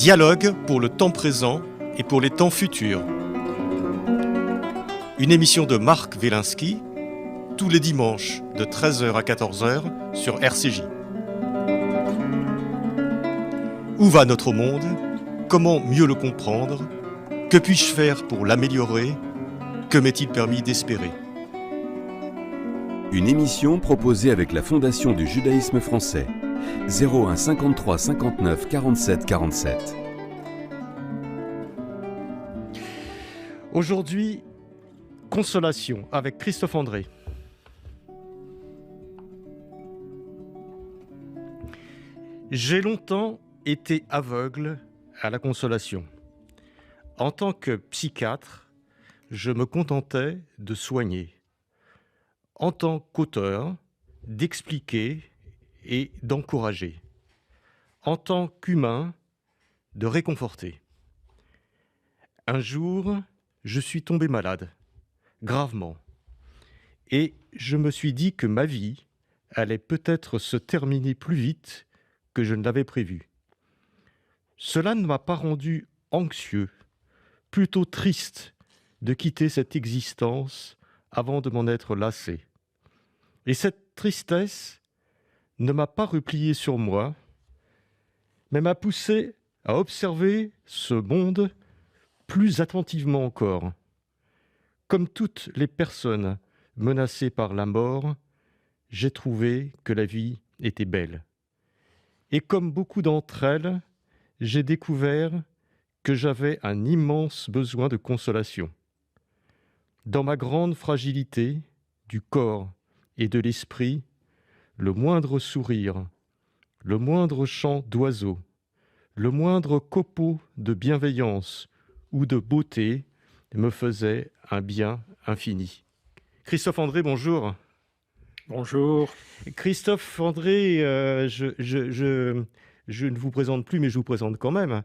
Dialogue pour le temps présent et pour les temps futurs. Une émission de Marc Wielinski, tous les dimanches de 13h à 14h sur RCJ. Où va notre monde? Comment mieux le comprendre? Que puis-je faire pour l'améliorer? Que m'est-il permis d'espérer? Une émission proposée avec la Fondation du judaïsme français. 01 53 59 47 47. Aujourd'hui, consolation avec Christophe André. J'ai longtemps été aveugle à la consolation. En tant que psychiatre, je me contentais de soigner. En tant qu'auteur, d'expliquer et d'encourager. En tant qu'humain, de réconforter. Un jour, je suis tombé malade, gravement, et je me suis dit que ma vie allait peut-être se terminer plus vite que je ne l'avais prévu. Cela ne m'a pas rendu anxieux, plutôt triste de quitter cette existence avant de m'en être lassé. Et cette tristesse ne m'a pas replié sur moi, mais m'a poussé à observer ce monde plus attentivement encore. Comme toutes les personnes menacées par la mort, j'ai trouvé que la vie était belle. Et comme beaucoup d'entre elles, j'ai découvert que j'avais un immense besoin de consolation. Dans ma grande fragilité du corps et de l'esprit, le moindre sourire, le moindre chant d'oiseau, le moindre copeau de bienveillance ou de beauté me faisait un bien infini. Christophe André, bonjour. Bonjour. Christophe André, je ne vous présente plus, mais je vous présente quand même.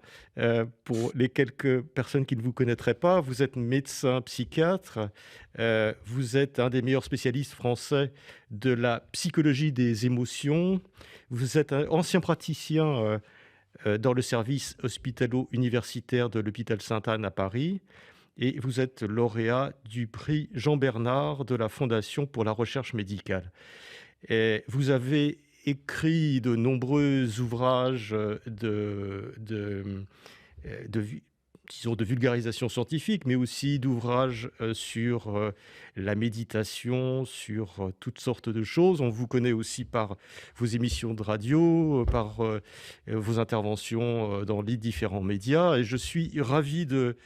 Pour les quelques personnes qui ne vous connaîtraient pas, vous êtes médecin psychiatre, vous êtes un des meilleurs spécialistes français de la psychologie des émotions, vous êtes un ancien praticien dans le service hospitalo-universitaire de l'hôpital Sainte-Anne à Paris, et vous êtes lauréat du prix Jean Bernard de la Fondation pour la recherche médicale. Et vous avez écrit de nombreux ouvrages disons de vulgarisation scientifique, mais aussi d'ouvrages sur la méditation, sur toutes sortes de choses. On vous connaît aussi par vos émissions de radio, par vos interventions dans les différents médias. Et je suis ravi de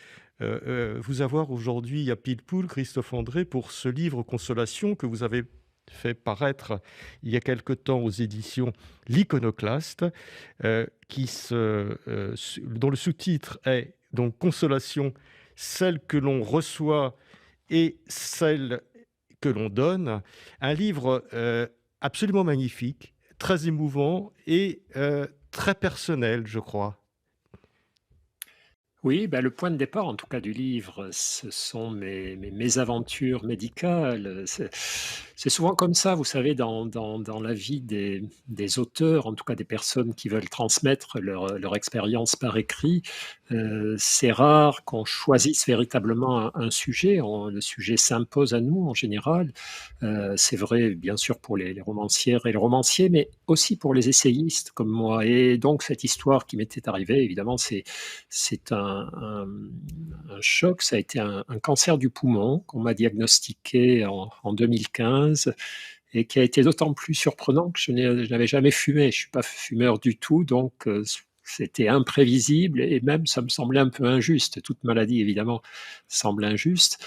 vous avoir aujourd'hui à Pile-Poule, Christophe André, pour ce livre Consolation que vous avez fait paraître il y a quelque temps aux éditions L'Iconoclaste, dont le sous-titre est donc Consolation, celle que l'on reçoit et celle que l'on donne. Un livre absolument magnifique, très émouvant et très personnel, je crois. Oui, le point de départ, en tout cas, du livre, ce sont mes aventures médicales. C'est souvent comme ça, vous savez, dans la vie des auteurs, en tout cas des personnes qui veulent transmettre leur expérience par écrit. C'est rare qu'on choisisse véritablement un sujet. Le sujet s'impose à nous en général. C'est vrai, bien sûr, pour les romancières et les romanciers, mais aussi pour les essayistes comme moi. Et donc, cette histoire qui m'était arrivée, évidemment, c'est un choc. Ça a été un cancer du poumon qu'on m'a diagnostiqué en 2015 et qui a été d'autant plus surprenant que je n'avais jamais fumé. Je ne suis pas fumeur du tout, donc c'était imprévisible et même ça me semblait un peu injuste. Toute maladie, évidemment, semble injuste.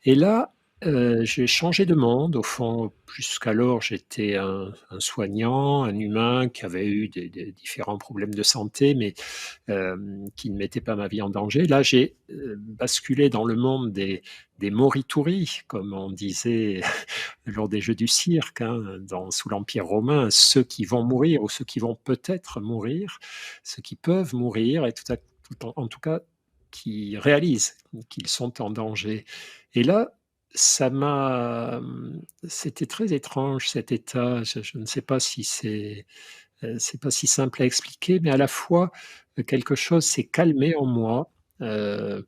Et là, j'ai changé de monde. Au fond, jusqu'alors, j'étais un soignant, un humain qui avait eu des différents problèmes de santé, mais qui ne mettait pas ma vie en danger. Là, j'ai basculé dans le monde des morituri, comme on disait lors des Jeux du cirque, sous l'Empire romain, ceux qui vont mourir ou ceux qui vont peut-être mourir, ceux qui peuvent mourir, et en tout cas qui réalisent qu'ils sont en danger. Et là, c'était très étrange cet état. Je ne sais pas si c'est C'est pas si simple à expliquer, mais à la fois, quelque chose s'est calmé en moi, de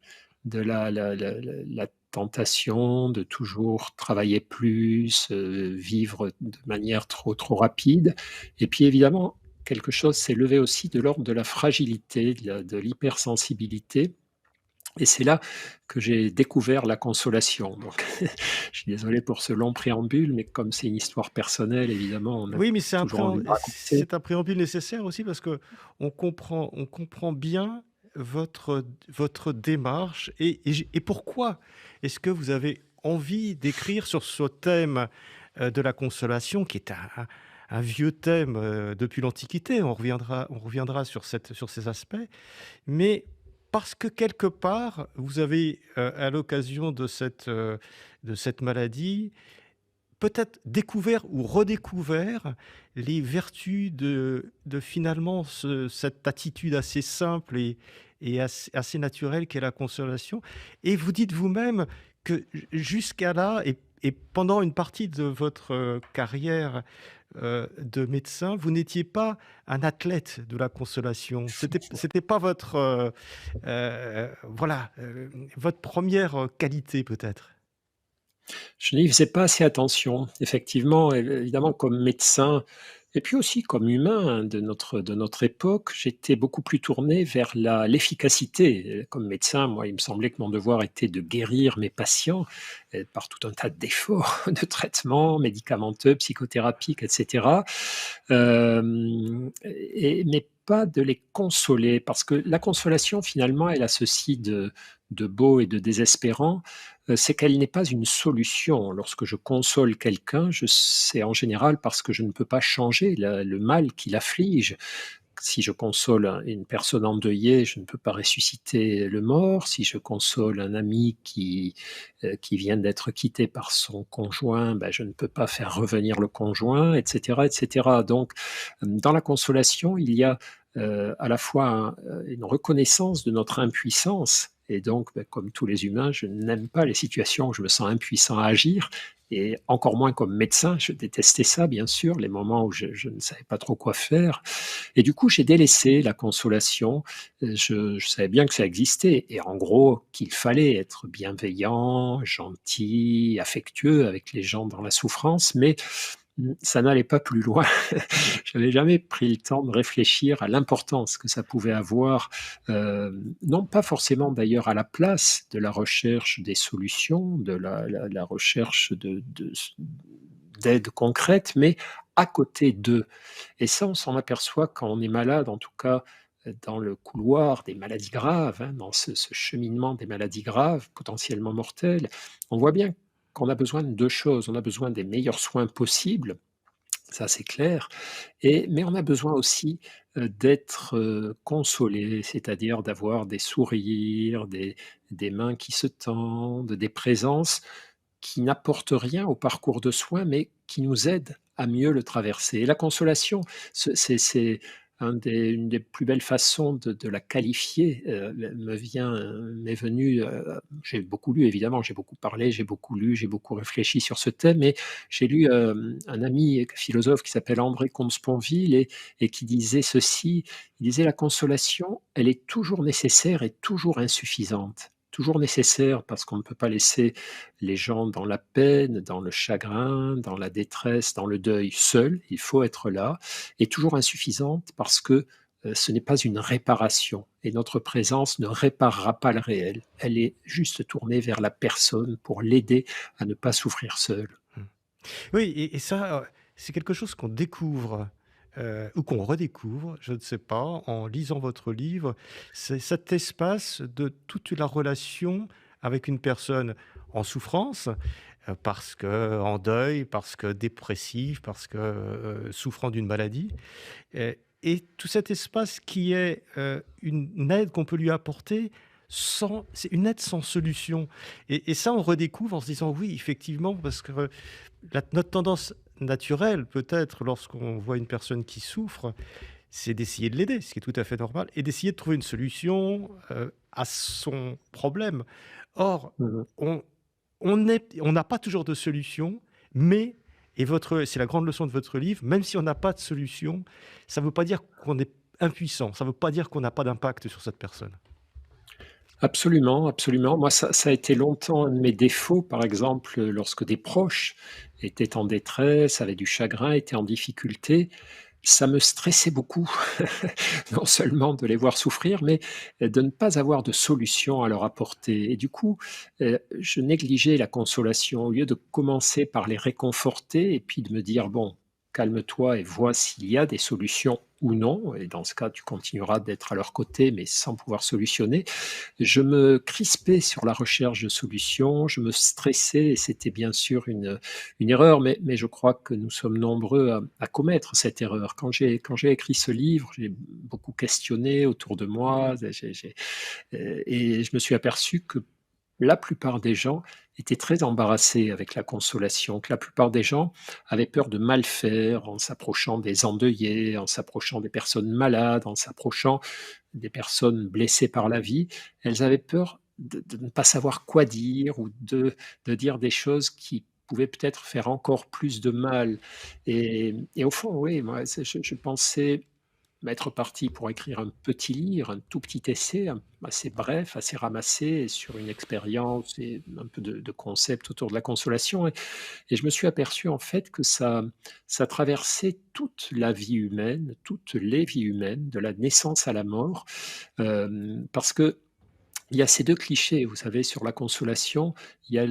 la tentation de toujours travailler plus, vivre de manière trop rapide et puis évidemment, quelque chose s'est levé aussi de l'ordre de la fragilité, de l'hypersensibilité et c'est là que j'ai découvert la consolation. Donc je suis désolé pour ce long préambule, mais comme c'est une histoire personnelle, évidemment, on a Oui, mais toujours envie de raconter. c'est un préambule nécessaire aussi parce que on comprend bien votre démarche et pourquoi est-ce que vous avez envie d'écrire sur ce thème, de la consolation qui est un vieux thème, depuis l'Antiquité. On reviendra sur ces aspects, mais parce que quelque part, vous avez, à l'occasion de cette maladie, peut-être découvert ou redécouvert les vertus de finalement cette attitude assez simple et assez naturelle qu'est la consolation. Et vous dites vous-même que jusqu'à là et pendant une partie de votre carrière de médecin, vous n'étiez pas un athlète de la consolation. C'était pas votre, voilà, votre première qualité peut-être. Je n'y faisais pas assez attention. Effectivement, évidemment, comme médecin et puis aussi comme humain hein, de notre époque, j'étais beaucoup plus tourné vers l'efficacité. Comme médecin, moi, il me semblait que mon devoir était de guérir mes patients par tout un tas d'efforts, de traitements médicamenteux, psychothérapiques, etc. Mais pas de les consoler, parce que la consolation, finalement, elle a ceci de beau et de désespérant, c'est qu'elle n'est pas une solution. Lorsque je console quelqu'un, c'est en général parce que je ne peux pas changer le mal qui l'afflige. Si je console une personne endeuillée, je ne peux pas ressusciter le mort. Si je console un ami qui vient d'être quitté par son conjoint, ben, je ne peux pas faire revenir le conjoint, etc., etc. Donc, dans la consolation, il y a à la fois une reconnaissance de notre impuissance. Et donc, ben, comme tous les humains, je n'aime pas les situations où je me sens impuissant à agir. Et encore moins comme médecin, je détestais ça, bien sûr, les moments où je ne savais pas trop quoi faire. Et du coup, j'ai délaissé la consolation. Je savais bien que ça existait et en gros qu'il fallait être bienveillant, gentil, affectueux avec les gens dans la souffrance, mais ça n'allait pas plus loin. Je n'avais jamais pris le temps de réfléchir à l'importance que ça pouvait avoir, non pas forcément d'ailleurs à la place de la recherche des solutions, de la recherche d'aide concrète, mais à côté d'eux. Et ça, on s'en aperçoit quand on est malade, en tout cas dans le couloir des maladies graves, hein, dans ce cheminement des maladies graves, potentiellement mortelles. On voit bien qu'on a besoin de 2 choses. On a besoin des meilleurs soins possibles, ça c'est clair, mais on a besoin aussi, d'être, consolé, c'est-à-dire d'avoir des sourires, des mains qui se tendent, des présences qui n'apportent rien au parcours de soins, mais qui nous aident à mieux le traverser. Et la consolation, c'est une des plus belles façons de la qualifier, m'est venue, j'ai beaucoup lu évidemment, j'ai beaucoup parlé, j'ai beaucoup lu, j'ai beaucoup réfléchi sur ce thème et j'ai lu, un ami philosophe qui s'appelle André Comte-Sponville et qui disait ceci, il disait: «La consolation, elle est toujours nécessaire et toujours insuffisante». Toujours nécessaire parce qu'on ne peut pas laisser les gens dans la peine, dans le chagrin, dans la détresse, dans le deuil seuls, il faut être là, et toujours insuffisante parce que, ce n'est pas une réparation et notre présence ne réparera pas le réel. Elle est juste tournée vers la personne pour l'aider à ne pas souffrir seule. Mmh. Oui et ça, c'est quelque chose qu'on découvre, ou qu'on redécouvre, je ne sais pas, en lisant votre livre. C'est cet espace de toute la relation avec une personne en souffrance, parce qu'en deuil, parce que dépressive, parce que, souffrant d'une maladie et tout cet espace qui est, une aide qu'on peut lui apporter sans c'est une aide sans solution et ça, on redécouvre en se disant: «Oui, effectivement», parce que notre tendance naturelle, peut-être, lorsqu'on voit une personne qui souffre, c'est d'essayer de l'aider, ce qui est tout à fait normal et d'essayer de trouver une solution, à son problème. Or, Mmh. on n'a pas toujours de solution, mais Et c'est la grande leçon de votre livre, même si on n'a pas de solution, ça ne veut pas dire qu'on est impuissant, ça ne veut pas dire qu'on n'a pas d'impact sur cette personne. Absolument, absolument. Moi, ça a été longtemps un de mes défauts, par exemple, lorsque des proches étaient en détresse, avaient du chagrin, étaient en difficulté, ça me stressait beaucoup. Non seulement de les voir souffrir, mais de ne pas avoir de solution à leur apporter et du coup, je négligeais la consolation. Au lieu de commencer par les réconforter et puis de me dire: «Bon, calme-toi et vois s'il y a des solutions ou non et dans ce cas, tu continueras d'être à leur côté, mais sans pouvoir solutionner». Je me crispais sur la recherche de solutions, je me stressais et c'était bien sûr une erreur, mais je crois que nous sommes nombreux à commettre cette erreur. Quand j'ai écrit ce livre, j'ai beaucoup questionné autour de moi, et je me suis aperçu que la plupart des gens étaient très embarrassés avec la consolation, que la plupart des gens avaient peur de mal faire en s'approchant des endeuillés, en s'approchant des personnes malades, en s'approchant des personnes blessées par la vie. Elles avaient peur de ne pas savoir quoi dire ou de dire des choses qui pouvaient peut-être faire encore plus de mal et au fond, oui, moi, je pensais être parti pour écrire un petit livre, un tout petit essai, assez bref, assez ramassé sur une expérience et un peu de concept autour de la consolation et je me suis aperçu en fait que ça traversait toute la vie humaine, toutes les vies humaines, de la naissance à la mort, parce que il y a ces 2 clichés, vous savez, sur la consolation. Il y a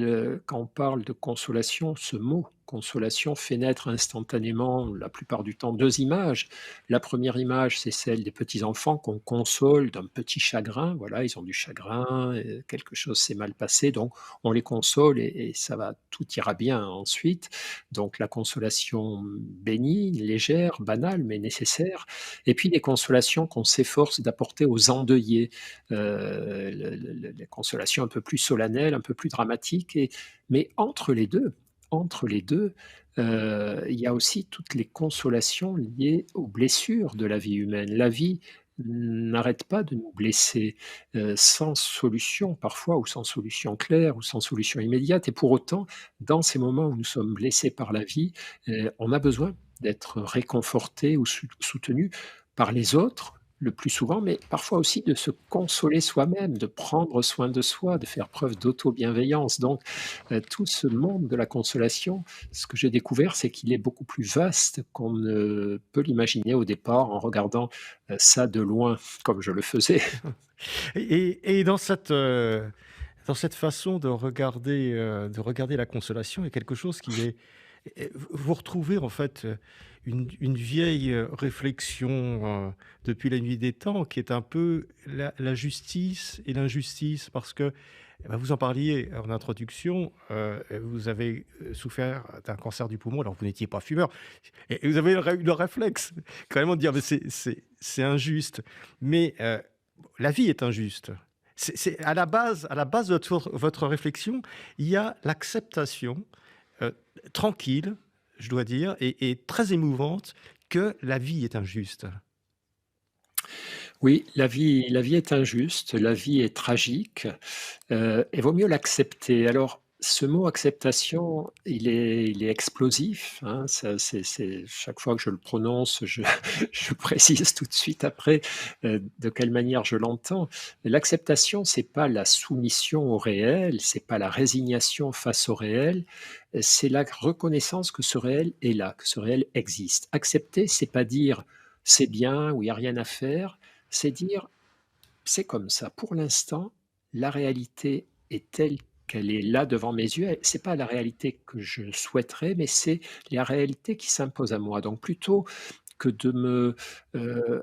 quand on parle de consolation, ce mot consolation fait naître instantanément, la plupart du temps, 2 images. La première image, c'est celle des petits enfants qu'on console d'un petit chagrin. Voilà, ils ont du chagrin, quelque chose s'est mal passé, donc on les console et ça va, tout ira bien ensuite. Donc la consolation bénigne, légère, banale, mais nécessaire. Et puis les consolations qu'on s'efforce d'apporter aux endeuillés, les consolations un peu plus solennelles, un peu plus dramatiques mais entre les deux, il y a aussi toutes les consolations liées aux blessures de la vie humaine. La vie n'arrête pas de nous blesser, sans solution parfois ou sans solution claire ou sans solution immédiate et pour autant, dans ces moments où nous sommes blessés par la vie, on a besoin d'être réconfortés ou soutenus par les autres, le plus souvent, mais parfois aussi de se consoler soi-même, de prendre soin de soi, de faire preuve d'auto-bienveillance. Donc, tout ce monde de la consolation, ce que j'ai découvert, c'est qu'il est beaucoup plus vaste qu'on ne peut l'imaginer au départ en regardant, ça de loin, comme je le faisais. Et dans cette façon de regarder la consolation, il y a quelque chose qui est vous retrouvez en fait, une vieille, réflexion, depuis la nuit des temps qui est un peu la justice et l'injustice parce que, bah, vous en parliez en introduction, vous avez, souffert d'un cancer du poumon, alors vous n'étiez pas fumeur et vous avez eu le réflexe quand même de dire: «Mais c'est injuste». Mais, la vie est injuste. C'est à la base de votre réflexion, il y a l'acceptation, tranquille, je dois dire, et très émouvante, que la vie est injuste. Oui, la vie est injuste, la vie est tragique, et vaut mieux l'accepter. Alors, ce mot acceptation, il est explosif, hein, ça c'est chaque fois que je le prononce, je je précise tout de suite après, de quelle manière je l'entends. L'acceptation, c'est pas la soumission au réel, c'est pas la résignation face au réel, c'est la reconnaissance que ce réel est là, que ce réel existe. Accepter, c'est pas dire: «C'est bien» ou «Il y a rien à faire», c'est dire: «C'est comme ça. Pour l'instant, la réalité est telle qu'elle est là devant mes yeux. Et c'est pas la réalité que je souhaiterais, mais c'est la réalité qui s'impose à moi». Donc plutôt que de me,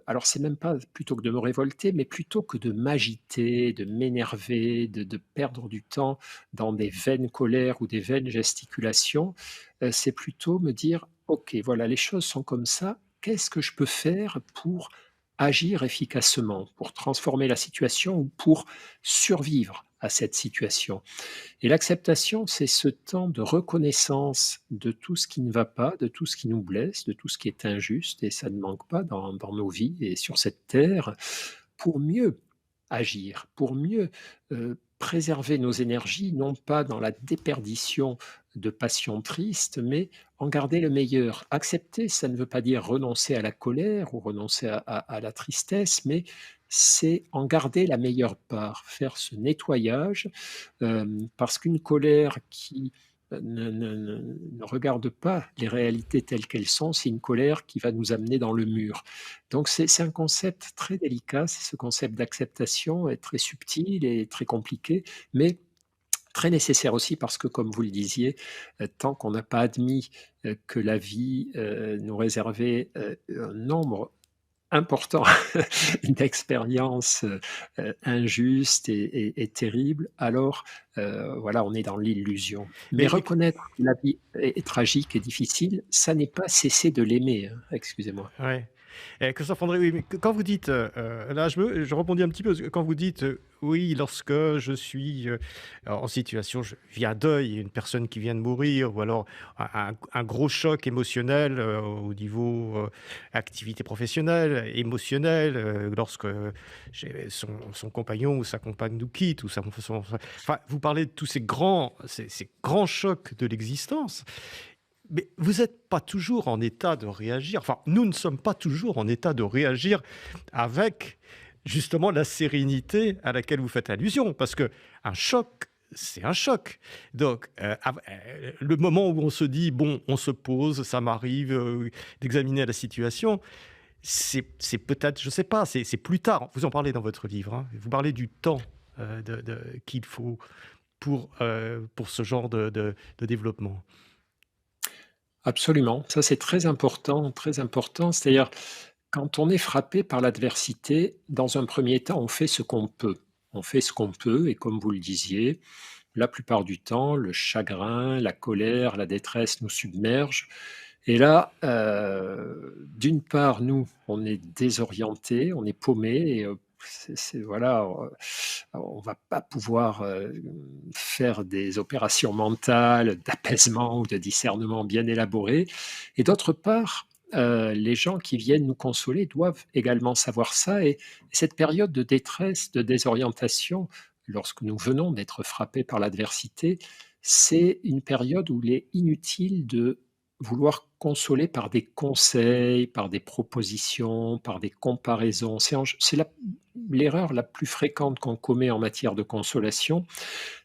alors c'est même pas plutôt que de me révolter, mais plutôt que de m'agiter, de m'énerver, de perdre du temps dans des vaines colères ou des vaines gesticulations, c'est plutôt me dire: «OK, voilà, les choses sont comme ça. Qu'est-ce que je peux faire pour agir efficacement, pour transformer la situation ou pour survivre à cette situation?» Et l'acceptation, c'est ce temps de reconnaissance de tout ce qui ne va pas, de tout ce qui nous blesse, de tout ce qui est injuste et ça ne manque pas dans nos vies et sur cette terre, pour mieux agir, pour mieux, préserver nos énergies, non pas dans la déperdition de passion triste, mais en garder le meilleur. Accepter, ça ne veut pas dire renoncer à la colère ou renoncer à la tristesse, mais c'est en garder la meilleure part, faire ce nettoyage, parce qu'une colère qui ne regarde pas les réalités telles qu'elles sont, c'est une colère qui va nous amener dans le mur. Donc c'est un concept très délicat, c'est ce concept d'acceptation est très subtil et très compliqué, mais très nécessaire aussi parce que comme vous le disiez, tant qu'on n'a pas admis, que la vie, nous réservait, un nombre important d'expériences, injustes et terribles, alors, voilà, on est dans l'illusion. Mais Mais reconnaître que la vie est tragique et difficile, ça n'est pas cesser de l'aimer, hein, excusez-moi. ouais. Christophe André, oui, mais quand vous dites, là, je rebondis un petit peu, parce que quand vous dites, oui, lorsque je suis en situation, je vis un deuil, une personne qui vient de mourir, ou alors un gros choc émotionnel au niveau activité professionnelle, émotionnelle, lorsque son compagnon ou sa compagne nous quitte, ou enfin, vous parlez de tous ces grands chocs de l'existence. Mais vous n'êtes pas toujours en état de réagir. Enfin, nous ne sommes pas toujours en état de réagir avec justement la sérénité à laquelle vous faites allusion. Parce que un choc, c'est un choc. Donc, le moment où on se dit, bon, on se pose, ça m'arrive d'examiner la situation, c'est peut-être, je ne sais pas, c'est plus tard. Vous en parlez dans votre livre. Hein. Vous parlez du temps qu'il faut pour ce genre de développement. Absolument, ça c'est très important, très important. C'est-à-dire, quand on est frappé par l'adversité, dans un premier temps, on fait ce qu'on peut. On fait ce qu'on peut et comme vous le disiez, la plupart du temps, le chagrin, la colère, la détresse nous submergent et là, d'une part, nous, on est désorientés, on est paumés et c'est voilà, on va pas pouvoir, faire des opérations mentales d'apaisement ou de discernement bien élaborées et d'autre part, les gens qui viennent nous consoler doivent également savoir ça et cette période de détresse, de désorientation, lorsque nous venons d'être frappés par l'adversité, c'est une période où il est inutile de vouloir consoler par des conseils, par des propositions, par des comparaisons. C'est l'erreur la plus fréquente qu'on commet en matière de consolation,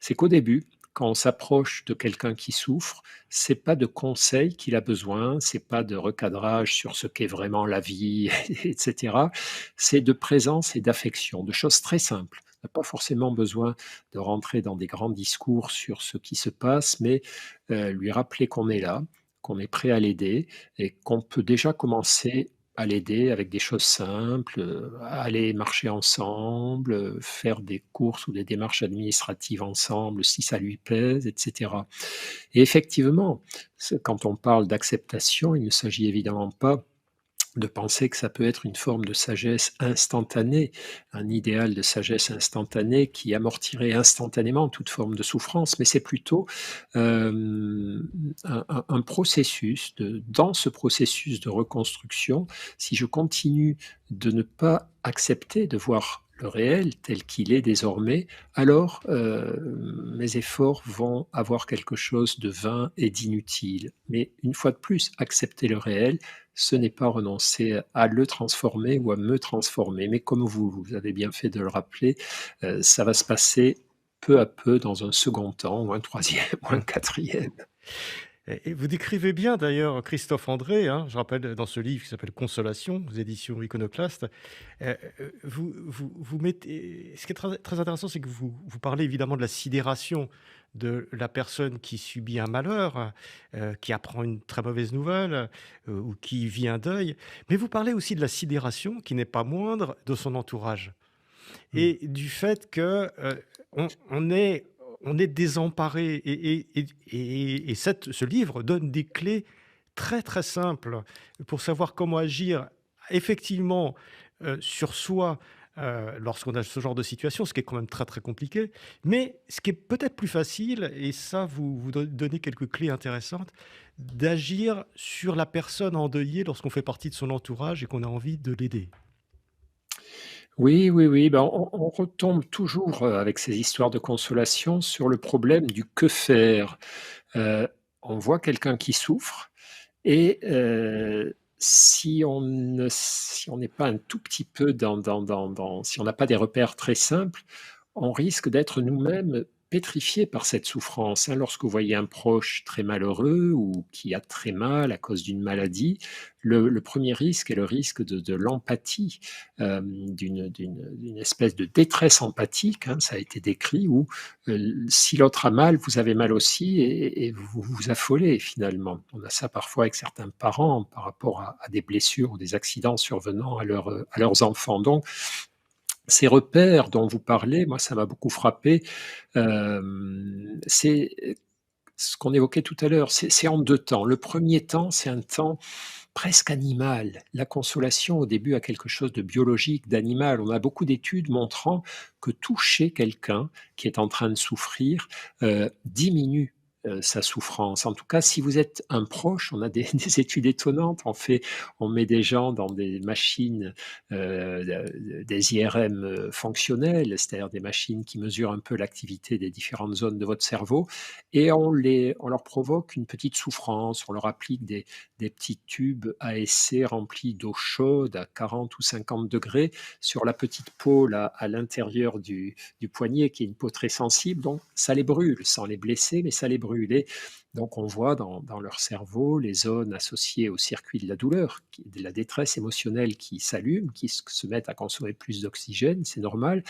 c'est qu'au début, quand on s'approche de quelqu'un qui souffre, c'est pas de conseils qu'il a besoin, c'est pas de recadrage sur ce qu'est vraiment la vie, et cetera. C'est de présence et d'affection, de choses très simples. On n'a pas forcément besoin de rentrer dans des grands discours sur ce qui se passe, mais lui rappeler qu'on est là, qu'on est prêt à l'aider et qu'on peut déjà commencer à l'aider avec des choses simples, aller marcher ensemble, faire des courses ou des démarches administratives ensemble si ça lui pèse et cetera. Et effectivement, quand on parle d'acceptation, il ne s'agit évidemment pas de penser que ça peut être une forme de sagesse instantanée, un idéal de sagesse instantanée qui amortirait instantanément toute forme de souffrance, mais c'est plutôt, un processus dans ce processus de reconstruction, si je continue de ne pas accepter de voir le réel tel qu'il est désormais, alors, mes efforts vont avoir quelque chose de vain et d'inutile. Mais une fois de plus, accepter le réel, ce n'est pas renoncer à le transformer ou à me transformer. Mais comme vous avez bien fait de le rappeler, ça va se passer peu à peu dans un second temps ou un troisième ou un quatrième. Et vous décrivez bien d'ailleurs Christophe André, hein, je rappelle dans ce livre qui s'appelle Consolation, aux éditions Iconoclaste, vous mettez, ce qui est très, très intéressant, c'est que vous parlez évidemment de la sidération de la personne qui subit un malheur, qui apprend une très mauvaise nouvelle ou qui vit un deuil, mais vous parlez aussi de la sidération qui n'est pas moindre de son entourage Mmh. et du fait que on est désemparé et ce livre donne des clés très très simples pour savoir comment agir effectivement sur soi lorsqu'on a ce genre de situation, ce qui est quand même très très compliqué, mais ce qui est peut-être plus facile, et ça vous donnez quelques clés intéressantes, d'agir sur la personne endeuillée lorsqu'on fait partie de son entourage et qu'on a envie de l'aider. Oui, oui, oui, ben, on retombe toujours, avec ces histoires de consolation sur le problème du que faire. on voit quelqu'un qui souffre et si on n'est pas un tout petit peu si on n'a pas des repères très simples, on risque d'être nous-mêmes pétrifiés par cette souffrance, hein. Lorsque vous voyez un proche très malheureux ou qui a très mal à cause d'une maladie, le 1er risque est le risque de l'empathie, d'une espèce de détresse empathique, hein, ça a été décrit, où si l'autre a mal, vous avez mal aussi et vous vous affolez finalement. On a ça parfois avec certains parents par rapport à des blessures ou des accidents survenant à leurs enfants. Donc, ces repères dont vous parlez, moi, ça m'a beaucoup frappé. C'est ce qu'on évoquait tout à l'heure, c'est en 2 temps. Le premier temps, c'est un temps presque animal. La consolation, au début, a quelque chose de biologique, d'animal. On a beaucoup d'études montrant que toucher quelqu'un qui est en train de souffrir, diminue, sa souffrance. En tout cas, si vous êtes un proche, on a des des études étonnantes. On met des gens dans des machines, des IRM, fonctionnelles, c'est-à-dire des machines qui mesurent un peu l'activité des différentes zones de votre cerveau et on leur provoque une petite souffrance. On leur applique des petits tubes à essai remplis d'eau chaude à 40 ou 50 degrés sur la petite peau là, à l'intérieur du poignet, qui est une peau très sensible. Donc, ça les brûle, sans les blesser, mais ça les brûle. Et donc, on voit dans leur cerveau les zones associées au circuit de la douleur, de la détresse émotionnelle qui s'allument, qui se mettent à consommer plus d'oxygène, c'est normal.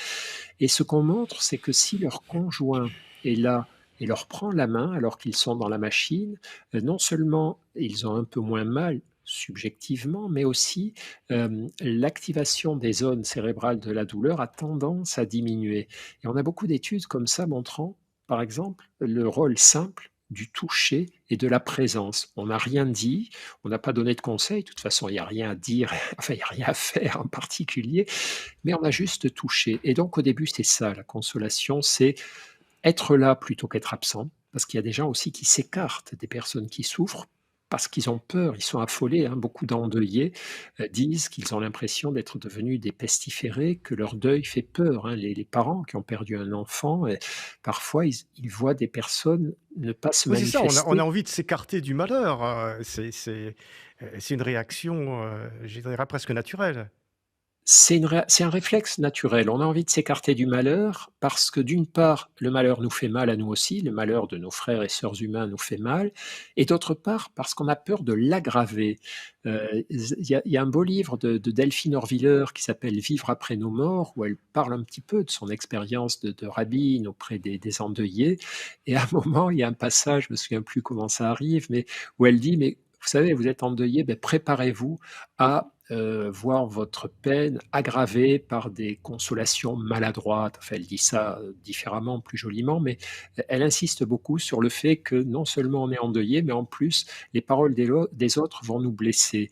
Et ce qu'on montre, c'est que si leur conjoint est là et leur prend la main alors qu'ils sont dans la machine, non seulement ils ont un peu moins mal subjectivement, mais aussi l'activation des zones cérébrales de la douleur a tendance à diminuer. Et on a beaucoup d'études comme ça montrant, par exemple, le rôle simple du toucher et de la présence. On n'a rien dit, on n'a pas donné de conseils, de toute façon il n'y a rien à dire, enfin il n'y a rien à faire en particulier, mais on a juste touché. Et donc au début, c'est ça, la consolation, c'est être là plutôt qu'être absent, parce qu'il y a des gens aussi qui s'écartent des personnes qui souffrent parce qu'ils ont peur, ils sont affolés, hein. Beaucoup d'endeuillés disent qu'ils ont l'impression d'être devenus des pestiférés, que leur deuil fait peur, hein. Les parents qui ont perdu un enfant, parfois ils voient des personnes ne pas se Oui, c'est ça, on a manifester. envie de s'écarter du malheur, c'est une réaction, je dirais presque naturelle. C'est un réflexe naturel. On a envie de s'écarter du malheur parce que d'une part, le malheur nous fait mal à nous aussi, le malheur de nos frères et sœurs humains nous fait mal, et d'autre part parce qu'on a peur de l'aggraver. Il y a un beau livre de Delphine Orviller qui s'appelle «Vivre après nos morts», où elle parle un petit peu de son expérience de rabbine auprès des endeuillés, et à un moment, il y a un passage, je me souviens plus comment ça arrive, mais où elle dit: «Mais vous savez, vous êtes endeuillés, beh, préparez-vous à voir votre peine aggravée par des consolations maladroites». Enfin, elle dit ça, différemment, plus joliment, mais elle insiste beaucoup sur le fait que non seulement on est endeuillé, mais en plus les paroles des autres vont nous blesser.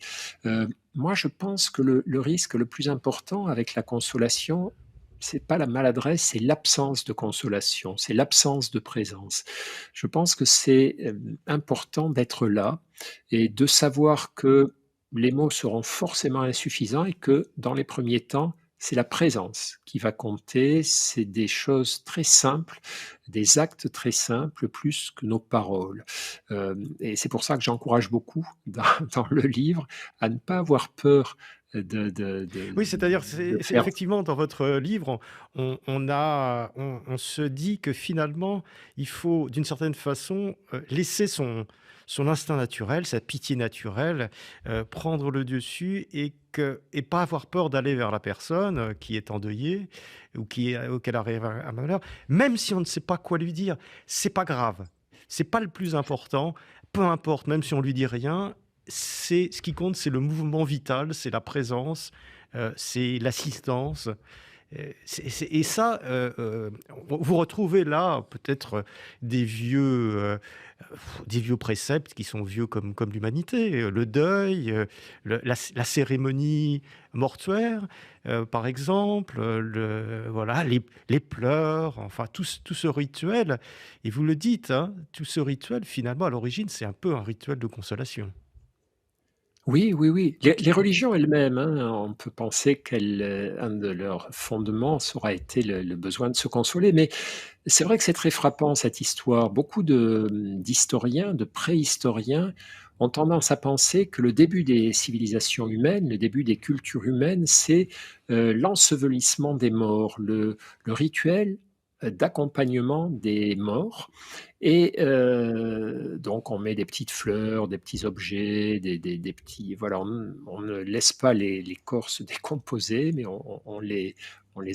Moi, je pense que le risque le plus important avec la consolation, c'est pas la maladresse, c'est l'absence de consolation, c'est l'absence de présence. Je pense que c'est, important d'être là et de savoir que les mots seront forcément insuffisants et que, dans les premiers temps, c'est la présence qui va compter. C'est des choses très simples, des actes très simples, plus que nos paroles. Et c'est pour ça que j'encourage beaucoup dans le livre à ne pas avoir peur Oui, c'est-à-dire, de c'est faire. effectivement dans votre livre, on se dit que finalement, il faut d'une certaine façon, laisser son instinct naturel, sa pitié naturelle, prendre le dessus et pas avoir peur d'aller vers la personne, qui est endeuillée ou auquel arrive un malheur, même si on ne sait pas quoi lui dire. C'est pas grave, c'est pas le plus important, peu importe, même si on lui dit rien, c'est ce qui compte, c'est le mouvement vital, c'est la présence, c'est l'assistance. Et ça, vous retrouvez là peut-être des vieux préceptes qui sont vieux comme l'humanité, le deuil, la cérémonie mortuaire, par exemple, voilà, les pleurs, enfin tout ce rituel. Et vous le dites, hein, tout ce rituel, finalement, à l'origine, c'est un peu un rituel de consolation. Oui, oui, oui. Les religions elles-mêmes, hein, on peut penser un de leurs fondements ça aura été le besoin de se consoler, mais c'est vrai que c'est très frappant cette histoire. Beaucoup d'historiens, de préhistoriens ont tendance à penser que le début des civilisations humaines, le début des cultures humaines, c'est, l'ensevelissement des morts, le rituel, d'accompagnement des morts et donc on met des petites fleurs, des petits objets, des petits voilà, on ne laisse pas les corps se décomposer, mais on les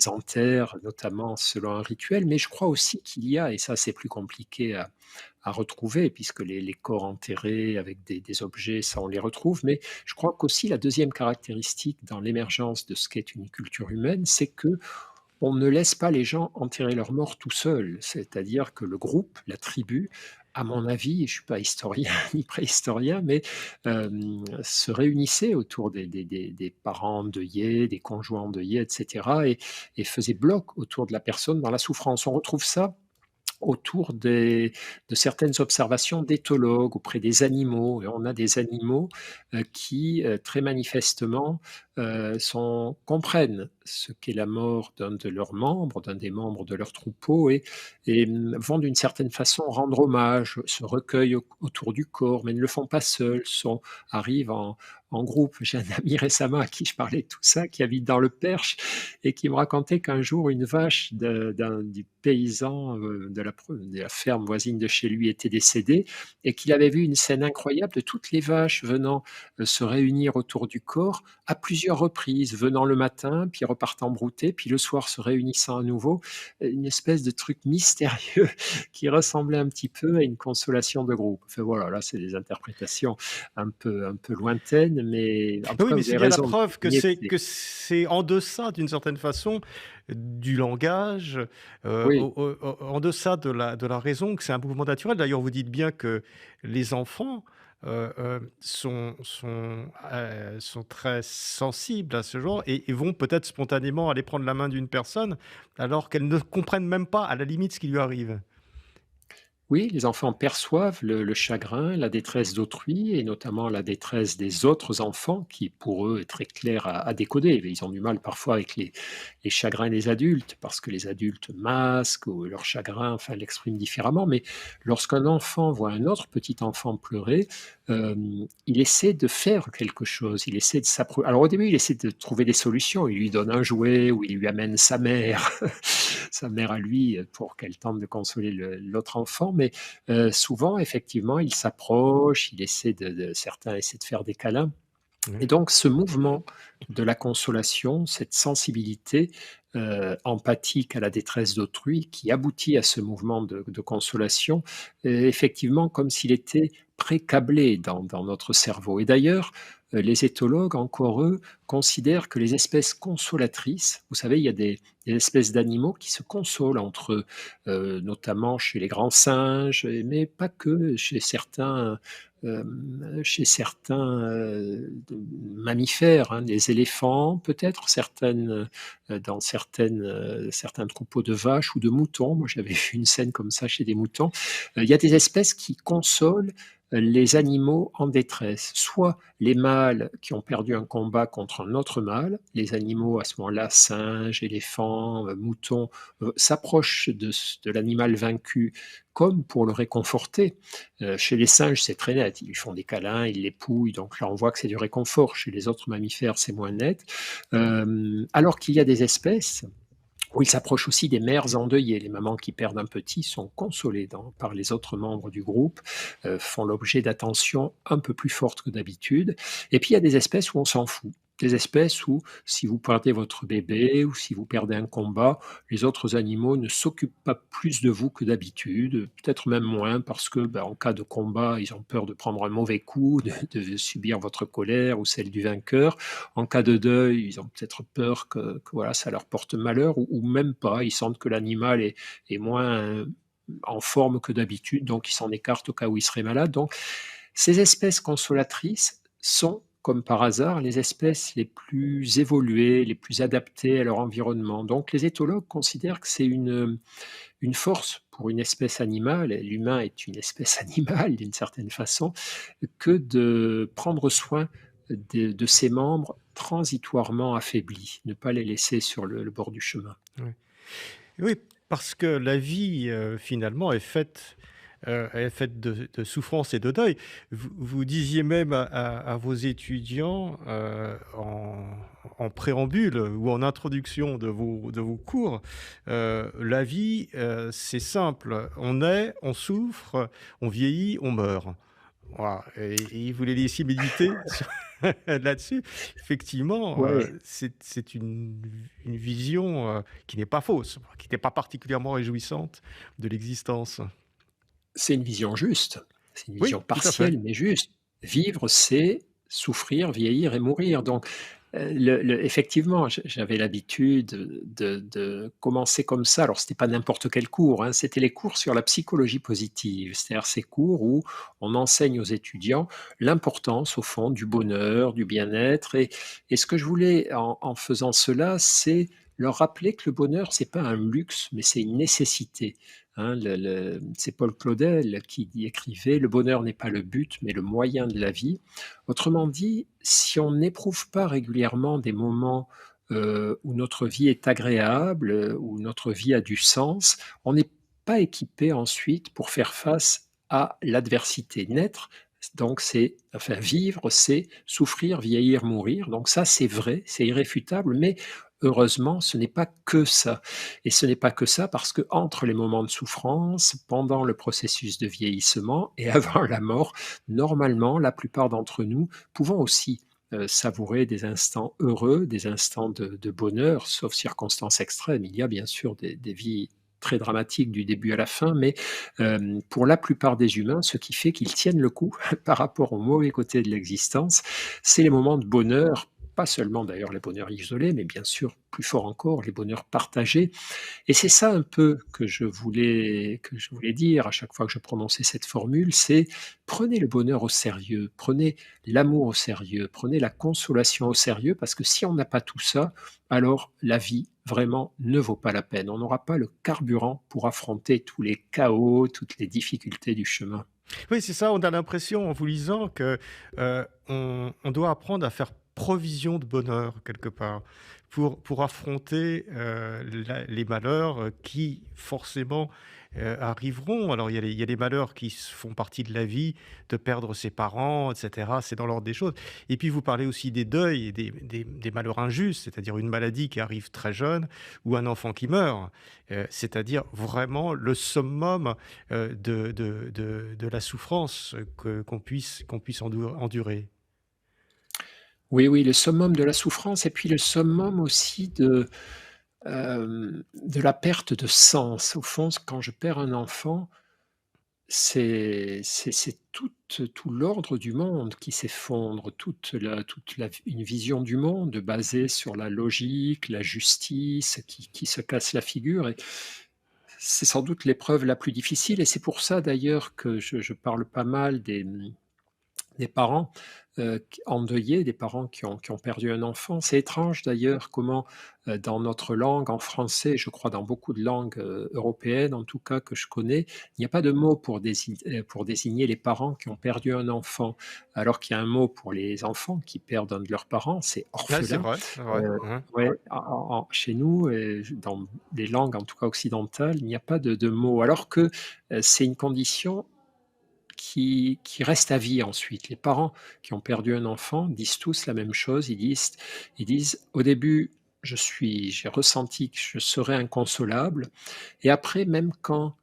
enterre, notamment selon un rituel. Mais je crois aussi qu'il y a, et ça c'est plus compliqué à retrouver, puisque les corps enterrés avec des objets, ça on les retrouve. Mais je crois qu'aussi la deuxième caractéristique dans l'émergence de ce qu'est une culture humaine, c'est que on ne laisse pas les gens enterrer leurs morts tout seuls. C'est-à-dire que le groupe, la tribu, à mon avis, et je ne suis pas historien ni préhistorien, mais se réunissait autour des parents endeuillés, des conjoints endeuillés, et cetera, et faisait bloc autour de la personne dans la souffrance. On retrouve ça autour de certaines observations d'éthologues auprès des animaux. Et on a des animaux qui, très manifestement, comprennent ce qu'est la mort d'un de leurs membres, d'un des membres de leur troupeau, et vont d'une certaine façon rendre hommage, se recueillent autour du corps, mais ne le font pas seuls, arrivent en groupe. J'ai un ami récemment à qui je parlais de tout ça, qui habite dans le Perche et qui me racontait qu'un jour, une vache du paysan de la ferme voisine de chez lui était décédée et qu'il avait vu une scène incroyable de toutes les vaches venant se réunir autour du corps à plusieurs reprises, venant le matin, puis repartant brouter, puis le soir se réunissant à nouveau. Une espèce de truc mystérieux qui ressemblait un petit peu à une consolation de groupe. Enfin voilà, là, c'est des interprétations un peu lointaines, mais en tout Oui, cas, mais vous c'est avez bien la raison de preuve souligner que que c'est en deçà, d'une certaine façon, du langage, oui. en deçà de la raison, que c'est un mouvement naturel. D'ailleurs, vous dites bien que les enfants, sont très sensibles à ce genre et vont peut-être spontanément aller prendre la main d'une personne, alors qu'elles ne comprennent même pas, à la limite, ce qui lui arrive. Oui, les enfants perçoivent le chagrin, la détresse d'autrui et notamment la détresse des autres enfants qui, pour eux, est très claire à décoder. Mais ils ont du mal parfois avec les chagrins des adultes parce que les adultes masquent ou leur chagrin, enfin, l'expriment différemment. Mais lorsqu'un enfant voit un autre petit enfant pleurer, il essaie de faire quelque chose. Il essaie de s'appro Alors au début, il essaie de trouver des solutions. Il lui donne un jouet ou il lui amène sa mère, sa mère à lui, pour qu'elle tente de consoler l'autre enfant. Mais souvent, effectivement, il s'approche, il essaie certains essaient de faire des câlins. Et Ouais. donc ce mouvement de la consolation, cette sensibilité, empathique à la détresse d'autrui qui aboutit à ce mouvement de consolation, effectivement comme s'il était pré-câblé dans notre cerveau. Et d'ailleurs, les éthologues, encore eux, considèrent que les espèces consolatrices, vous savez, il y a des espèces d'animaux qui se consolent entre eux, notamment chez les grands singes, mais pas que, chez certains, mammifères, hein, les éléphants, peut-être certains troupeaux de vaches ou de moutons. Moi, j'avais vu une scène comme ça chez des moutons. Il y a des espèces qui consolent, les animaux en détresse. Soit les mâles qui ont perdu un combat contre un autre mâle, les animaux à ce moment-là, singes, éléphants, moutons, s'approchent de l'animal vaincu comme pour le réconforter. Chez les singes, c'est très net, ils lui font des câlins, ils l'épouillent, donc là on voit que c'est du réconfort. Chez les autres mammifères, c'est moins net. Alors qu'il y a des espèces où ils s'approchent aussi des mères endeuillées. Les mamans qui perdent un petit sont consolées par les autres membres du groupe, font l'objet d'attentions un peu plus fortes que d'habitude. Et puis il y a des espèces où on s'en fout. Des espèces où, si vous perdez votre bébé ou si vous perdez un combat, les autres animaux ne s'occupent pas plus de vous que d'habitude, peut-être même moins parce que, ben, en cas de combat, ils ont peur de prendre un mauvais coup, de subir votre colère ou celle du vainqueur. En cas de deuil, ils ont peut-être peur que voilà, ça leur porte malheur ou même pas. Ils sentent que l'animal est moins en forme que d'habitude, donc ils s'en écartent au cas où il serait malade. Donc ces espèces consolatrices sont, comme par hasard, les espèces les plus évoluées, les plus adaptées à leur environnement. Donc les éthologues considèrent que c'est une force pour une espèce animale, et l'humain est une espèce animale d'une certaine façon, que de prendre soin de ses membres transitoirement affaiblis, ne pas les laisser sur le bord du chemin. Oui. Oui, parce que la vie, finalement est faite de souffrance et de deuil. Vous disiez même à vos étudiants, en préambule ou en introduction de vos cours, la vie, c'est simple, on naît, on souffre, on vieillit, on meurt. Voilà, et vous les laissiez méditer sur là-dessus. Effectivement, Ouais. c'est une vision, qui n'est pas fausse, qui n'est pas particulièrement réjouissante de l'existence. C'est une vision juste, c'est une Oui, vision tout à fait. partielle mais juste. Vivre, c'est souffrir, vieillir et mourir donc effectivement, j'avais l'habitude de commencer comme ça. Alors c'était pas n'importe quel cours, hein, c'était les cours sur la psychologie positive. C'est-à-dire ces cours où on enseigne aux étudiants l'importance au fond du bonheur, du bien-être et ce que je voulais en faisant cela, c'est leur rappeler que le bonheur, c'est pas un luxe, mais c'est une nécessité. Hein, c'est Paul Claudel qui écrivait: «Le bonheur n'est pas le but, mais le moyen de la vie». Autrement dit, si on n'éprouve pas régulièrement des moments, où notre vie est agréable, où notre vie a du sens, on n'est pas équipé ensuite pour faire face à l'adversité. Naître, donc c'est enfin vivre, c'est souffrir, vieillir, mourir, donc ça c'est vrai, c'est irréfutable, mais heureusement ce n'est pas que ça. Et ce n'est pas que ça parce que entre les moments de souffrance, pendant le processus de vieillissement et avant la mort, normalement, la plupart d'entre nous pouvons aussi, savourer des instants heureux, des instants de bonheur, sauf circonstances extrêmes. Il y a bien sûr des vies très dramatiques du début à la fin, mais pour la plupart des humains, ce qui fait qu'ils tiennent le coup par rapport au mauvais côté de l'existence, c'est les moments de bonheur, pas seulement d'ailleurs les bonheurs isolés, mais bien sûr, plus fort encore, les bonheurs partagés et c'est ça un peu que je voulais dire à chaque fois que je prononçais cette formule, c'est prenez le bonheur au sérieux, prenez l'amour au sérieux, prenez la consolation au sérieux parce que si on n'a pas tout ça, alors la vie vraiment ne vaut pas la peine. On n'aura pas le carburant pour affronter tous les chaos, toutes les difficultés du chemin. Oui, c'est ça, on a l'impression en vous lisant que, on doit apprendre à faire provision de bonheur quelque part pour affronter, les malheurs, qui forcément, arriveront. Alors il y a des malheurs qui font partie de la vie, de perdre ses parents et cetera, c'est dans l'ordre des choses et puis vous parlez aussi des deuils et des malheurs injustes, c'est-à-dire une maladie qui arrive très jeune ou un enfant qui meurt, c'est-à-dire vraiment le summum de la souffrance qu'on puisse endurer. Oui, oui, le summum de la souffrance et puis le summum aussi de la perte de sens. Au fond, quand je perds un enfant, c'est tout l'ordre du monde qui s'effondre, toute la une vision du monde basée sur la logique, la justice qui se casse la figure et c'est sans doute l'épreuve la plus difficile et c'est pour ça d'ailleurs que je parle pas mal des parents, q endeuillés, des parents qui ont perdu un enfant. C'est étrange d'ailleurs comment, dans notre langue, en français, je crois dans beaucoup de langues, européennes en tout cas que je connais, il n'y a pas de mot pour désigner les parents qui ont perdu un enfant. Alors qu'il y a un mot pour les enfants qui perdent un de leurs parents, c'est Ouais, orphelin. c'est vrai. Mmh. Ouais, chez nous, dans les langues en tout cas occidentales, il n'y a pas de mot alors que, c'est une condition qui reste à vie ensuite. Les parents qui ont perdu un enfant disent tous la même chose. Ils disent: «Au début, j'ai ressenti que je serais inconsolable et après même quand,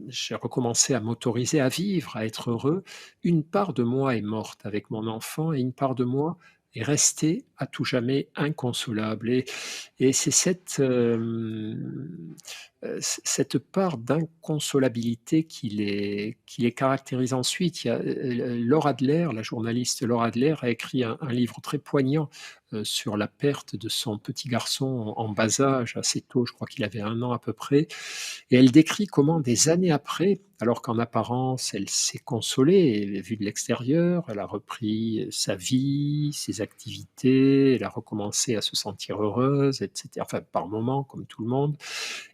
j'ai recommencé à m'autoriser à vivre, à être heureux, une part de moi est morte avec mon enfant et une part de moi est restée à tout jamais inconsolable» et c'est cette part d'inconsolabilité qui les caractérise ensuite. Il y a, Laura Adler, la journaliste Laura Adler a écrit un livre très poignant, sur la perte de son petit garçon en bas âge, assez tôt, je crois qu'il avait 1 an à peu près et elle décrit comment des années après, alors qu'en apparence elle s'est consolée, vue de l'extérieur, elle a repris sa vie, ses activités, elle a recommencé à se sentir heureuse et cetera, enfin par moments comme tout le monde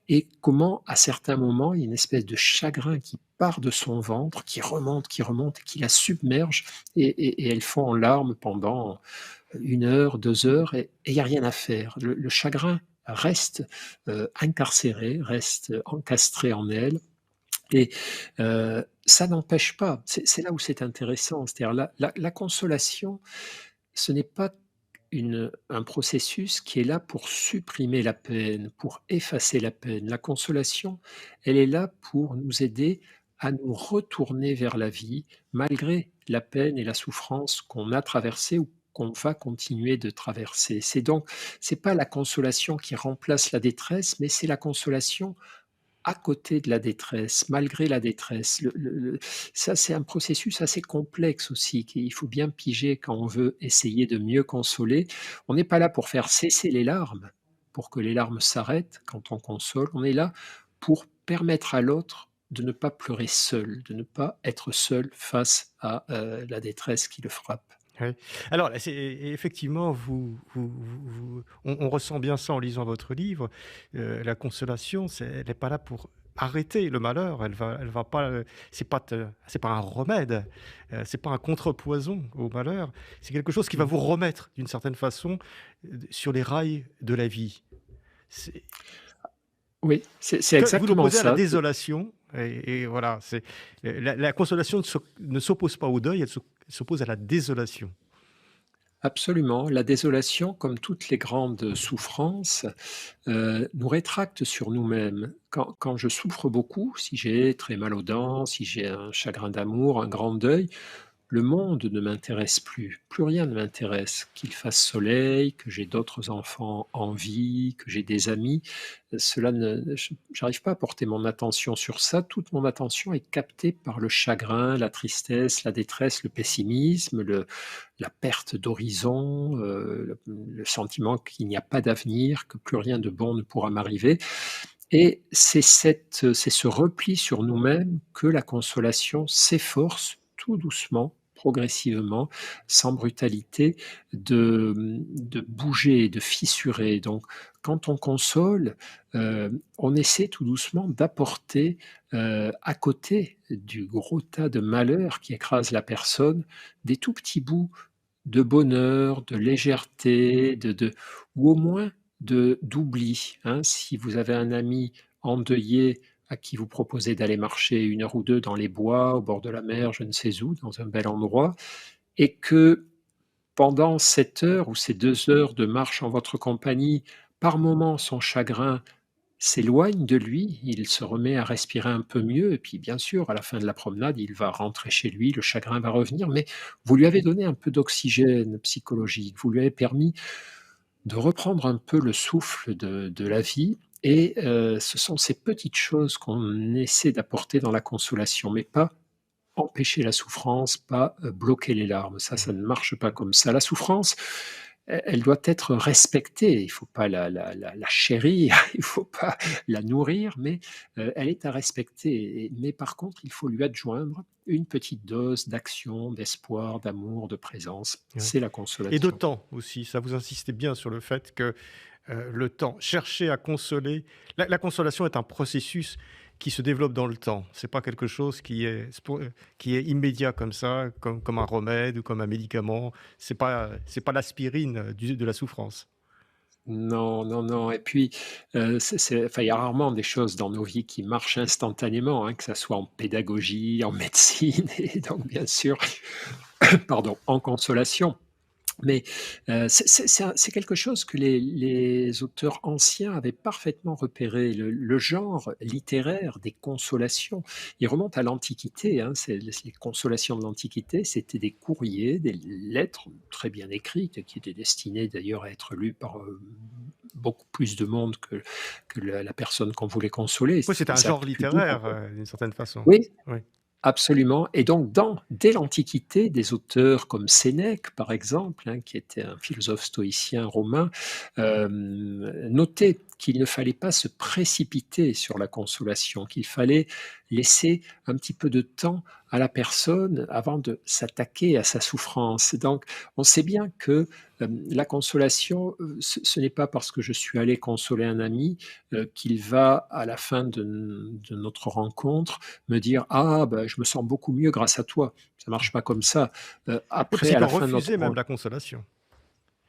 et comment, à certains moments, il y a une espèce de chagrin qui part de son ventre, qui remonte, et qui la submerge, et elle fond en larmes pendant 1 heure, 2 heures, et il y a rien à faire. Le chagrin reste, incarcéré, reste encastré en elle, et ça n'empêche pas, c'est là où c'est intéressant, c'est-à-dire la consolation, ce n'est pas un processus qui est là pour supprimer la peine, pour effacer la peine. La consolation, elle est là pour nous aider à nous retourner vers la vie, malgré la peine et la souffrance qu'on a traversées ou qu'on va continuer de traverser. C'est pas la consolation qui remplace la détresse, mais c'est la consolation à côté de la détresse, malgré la détresse. Ça, c'est un processus assez complexe aussi, qu'il faut bien piger quand on veut essayer de mieux consoler. On n'est pas là pour faire cesser les larmes, pour que les larmes s'arrêtent quand on console. On est là pour permettre à l'autre de ne pas pleurer seul, de ne pas être seul face à la détresse qui le frappe. Oui. Alors, c'est effectivement, on ressent bien ça en lisant votre livre. La consolation, elle n'est pas là pour arrêter le malheur. Elle va pas. C'est pas un remède. C'est pas un contrepoison au malheur. C'est quelque chose qui va Mmh. vous remettre, d'une certaine façon, sur les rails de la vie. C'est Oui, c'est que vous exactement l'opposez à la ça. désolation. Et voilà. La consolation ne s'oppose pas au deuil. Elle s'oppose à la désolation. Absolument. La désolation, comme toutes les grandes souffrances, nous rétracte sur nous-mêmes. Quand je souffre beaucoup, si j'ai très mal aux dents, si j'ai un chagrin d'amour, un grand deuil, le monde ne m'intéresse plus. Plus rien ne m'intéresse. Qu'il fasse soleil, que j'ai d'autres enfants en vie, que j'ai des amis, cela ne je j'arrive pas à porter mon attention sur ça. Toute mon attention est captée par le chagrin, la tristesse, la détresse, le pessimisme, la perte d'horizon, le sentiment qu'il n'y a pas d'avenir, que plus rien de bon ne pourra m'arriver, et c'est ce repli sur nous-mêmes que la consolation s'efforce tout doucement, progressivement, sans brutalité, de bouger, de fissurer. Donc quand on console, on essaie tout doucement d'apporter, à côté du gros tas de malheur qui écrase la personne, des tout petits bouts de bonheur, de légèreté, ou au moins d'oubli, hein. Si vous avez un ami endeuillé à qui vous proposez d'aller marcher 1 heure ou 2 dans les bois, au bord de la mer, je ne sais où, dans un bel endroit, et que pendant cette heure ou ces 2 heures de marche en votre compagnie, par moments son chagrin s'éloigne de lui, il se remet à respirer un peu mieux, et puis bien sûr, à la fin de la promenade, il va rentrer chez lui, le chagrin va revenir, mais vous lui avez donné un peu d'oxygène psychologique, vous lui avez permis de reprendre un peu le souffle de la vie, et ce sont ces petites choses qu'on essaie d'apporter dans la consolation, mais pas empêcher la souffrance, pas, bloquer les larmes. Ça ne marche pas comme ça. La souffrance, elle doit être respectée. Il faut pas la chérir, il faut pas la nourrir, mais, elle est à respecter, mais par contre, il faut lui adjoindre une petite dose d'action, d'espoir, d'amour, de présence. Ouais. C'est la Et de consolation. temps aussi, ça vous insistez bien sur le fait que, le temps, chercher à consoler la consolation est un processus qui se développe dans le temps. C'est pas quelque chose qui est immédiat comme ça, comme un remède ou comme un médicament. C'est pas l'aspirine, de la souffrance. Non, non, non, et puis, enfin, il y a rarement des choses dans nos vies qui marchent instantanément, hein, que ça soit en pédagogie, en médecine et donc bien sûr, pardon, en consolation. Mais, c'est quelque chose que les auteurs anciens avaient parfaitement repéré, le genre littéraire des consolations. Il remonte à l'Antiquité, hein, c'est les consolations de l'Antiquité, c'était des courriers, des lettres très bien écrites, qui étaient destinées d'ailleurs à être lues par, beaucoup plus de monde que la personne qu'on voulait consoler. Oui, c'est C'était un ça genre plutôt littéraire, pour d'une certaine façon. oui. Oui. Absolument, et donc dès l'Antiquité, des auteurs comme Sénèque, par exemple, hein, qui était un philosophe stoïcien romain, notaient qu'il ne fallait pas se précipiter sur la consolation, qu'il fallait laisser un petit peu de temps à la personne avant de s'attaquer à sa souffrance. Donc, on sait bien que la consolation, ce n'est pas parce que je suis allé consoler un ami qu'il va, à la fin de notre rencontre, me dire: «Ah, ben, je me sens beaucoup mieux grâce à toi». Ça marche pas comme ça. Oui, parce Après, qu'il à peut la fin de notre refuser même la consolation.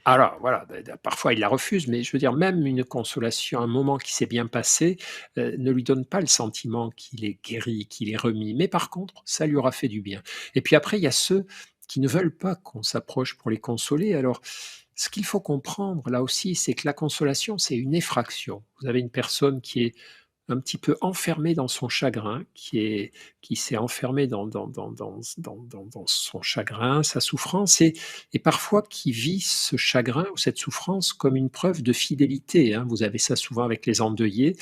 alors voilà, parfois il la refuse, mais je veux dire même une consolation, un moment qui s'est bien passé, ne lui donne pas le sentiment qu'il est guéri, qu'il est remis. Mais par contre, ça lui aura fait du bien. Et puis après, il y a ceux qui ne veulent pas qu'on s'approche pour les consoler. Alors, ce qu'il faut comprendre là aussi, c'est que la consolation, c'est une effraction. Vous avez une personne qui est un petit peu enfermé dans son chagrin, qui s'est enfermé dans son chagrin, sa souffrance et parfois qui vit ce chagrin ou cette souffrance comme une preuve de fidélité, hein. Vous avez ça souvent avec les endeuillés,